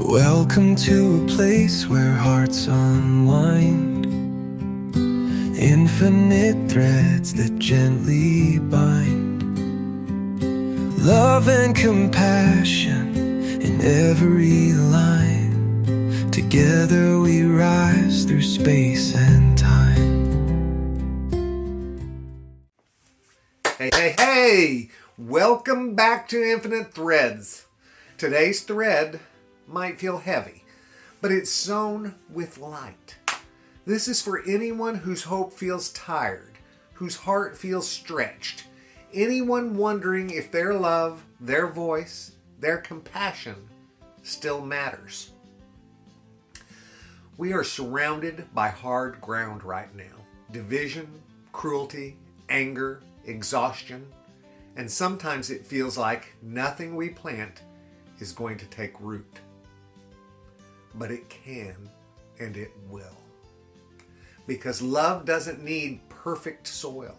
Welcome to a place where hearts unwind, infinite threads that gently bind, love and compassion in every line. Together we rise through space and time. Hey! Welcome back to Infinite Threads. Today's thread might feel heavy, but it's sewn with light. This is for anyone whose hope feels tired, whose heart feels stretched, anyone wondering if their love, their voice, their compassion still matters. We are surrounded by hard ground right now. Division, cruelty, anger, exhaustion, and sometimes it feels like nothing we plant is going to take root. But it can, and it will. Because love doesn't need perfect soil.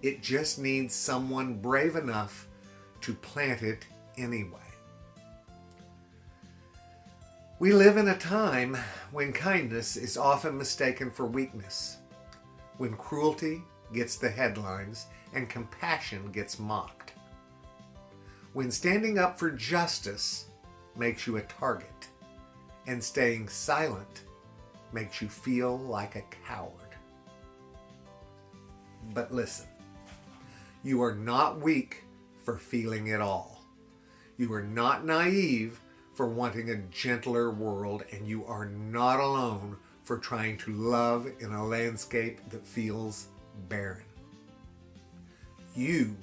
It just needs someone brave enough to plant it anyway. We live in a time when kindness is often mistaken for weakness, when cruelty gets the headlines and compassion gets mocked, when standing up for justice makes you a target, and staying silent makes you feel like a coward. But listen, you are not weak for feeling it all. You are not naive for wanting a gentler world, and you are not alone for trying to love in a landscape that feels barren. You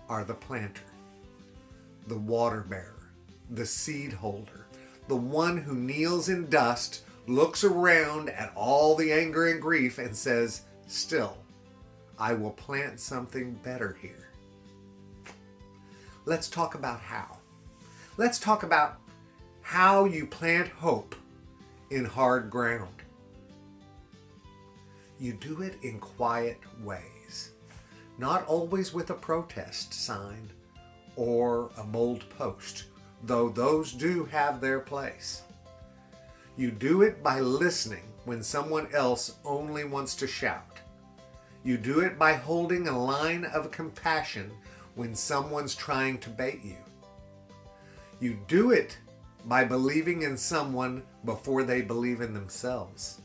are the planter, the water bearer, the seed holder, the one who kneels in dust, looks around at all the anger and grief and says, still, I will plant something better here. Let's talk about how. Let's talk about how you plant hope in hard ground. You do it in quiet ways, not always with a protest sign or a bold post, though those do have their place. You do it by listening when someone else only wants to shout. You do it by holding a line of compassion when someone's trying to bait you. You do it by believing in someone before they believe in themselves.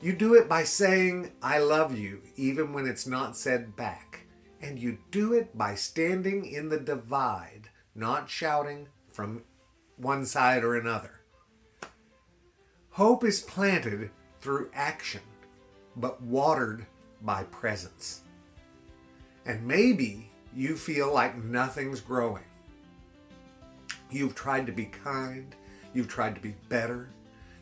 You do it by saying, I love you, even when it's not said back. And you do it by standing in the divide, not shouting from one side or another. Hope is planted through action, but watered by presence. And maybe you feel like nothing's growing. You've tried to be kind, you've tried to be better,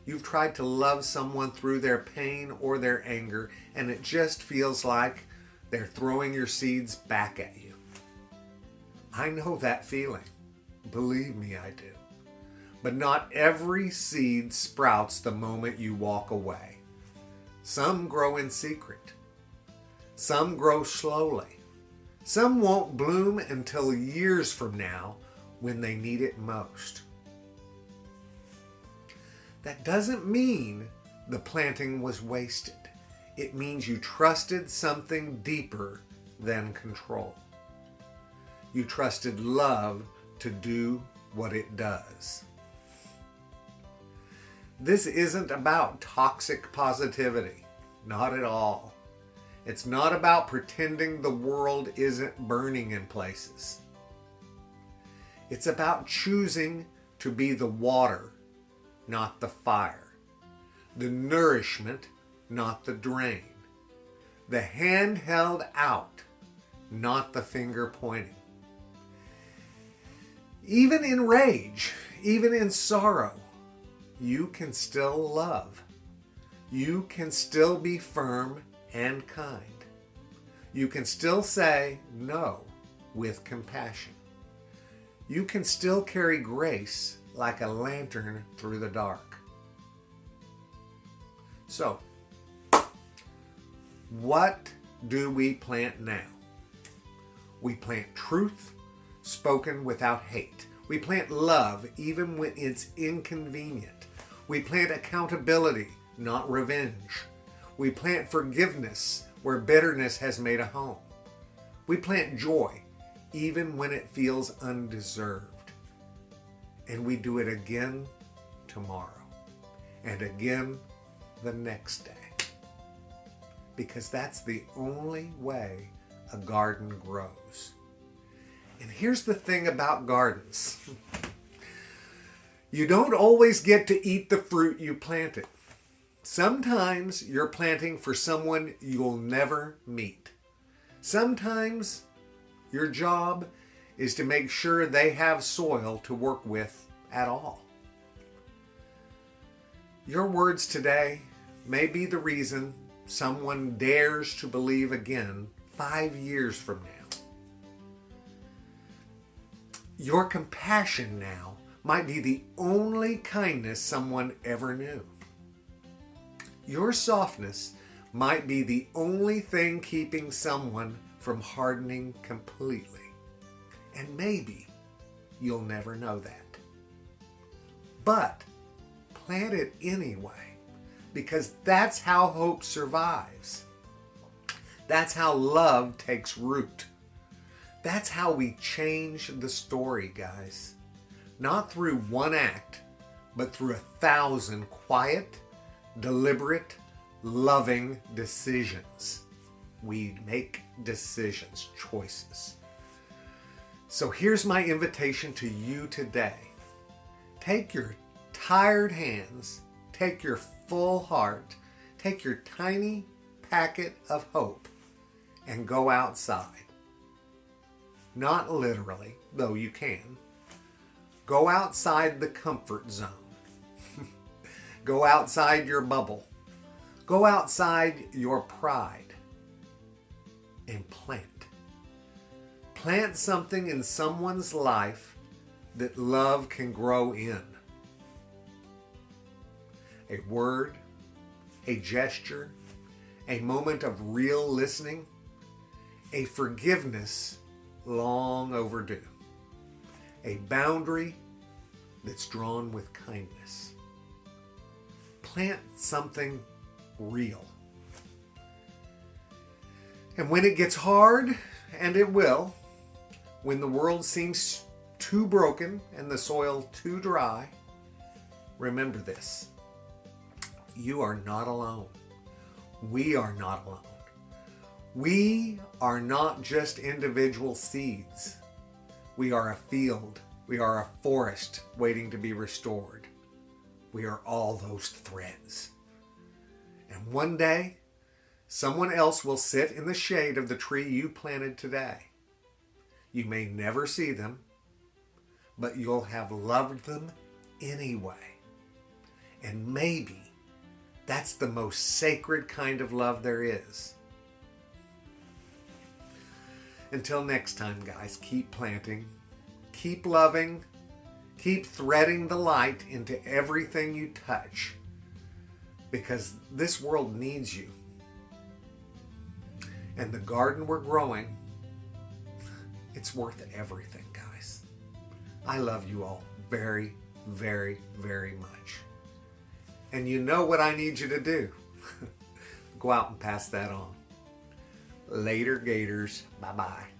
you've tried to love someone through their pain or their anger, and it just feels like they're throwing your seeds back at you. I know that feeling. Believe me, I do. But not every seed sprouts the moment you walk away. Some grow in secret. Some grow slowly. Some won't bloom until years from now when they need it most. That doesn't mean the planting was wasted. It means you trusted something deeper than control. You trusted love to do what it does. This isn't about toxic positivity. Not at all. It's not about pretending the world isn't burning in places. It's about choosing to be the water, not the fire. The nourishment, not the drain. The hand held out, not the finger pointing. Even in rage, even in sorrow, you can still love. You can still be firm and kind. You can still say no with compassion. You can still carry grace like a lantern through the dark. So, what do we plant now? We plant truth spoken without hate. We plant love even when it's inconvenient. We plant accountability, not revenge. We plant forgiveness where bitterness has made a home. We plant joy even when it feels undeserved. And we do it again tomorrow and again the next day. Because that's the only way a garden grows. And here's the thing about gardens. You don't always get to eat the fruit you planted. Sometimes you're planting for someone you'll never meet. Sometimes your job is to make sure they have soil to work with at all. Your words today may be the reason someone dares to believe again 5 years from now. Your compassion now might be the only kindness someone ever knew. Your softness might be the only thing keeping someone from hardening completely. And maybe you'll never know that. But plant it anyway, because that's how hope survives. That's how love takes root. That's how we change the story, guys. Not through one act, but through 1,000 quiet, deliberate, loving decisions. We make decisions, choices. So here's my invitation to you today. Take your tired hands, take your full heart, take your tiny packet of hope, and go outside. Not literally, though you can. Go outside the comfort zone. Go outside your bubble. Go outside your pride. And plant. Plant something in someone's life that love can grow in. A word, a gesture, a moment of real listening, a forgiveness long overdue, a boundary that's drawn with kindness. Plant something real. And when it gets hard, and it will, when the world seems too broken and the soil too dry, remember this. You are not alone. We are not alone. We are not just individual seeds. We are a field. We are a forest waiting to be restored. We are all those threads. And one day, someone else will sit in the shade of the tree you planted today. You may never see them, but you'll have loved them anyway. And maybe that's the most sacred kind of love there is. Until next time, guys, keep planting, keep loving, keep threading the light into everything you touch, because this world needs you. And the garden we're growing, it's worth everything, guys. I love you all very, very, very much. And you know what I need you to do. Go out and pass that on. Later, Gators. Bye-bye.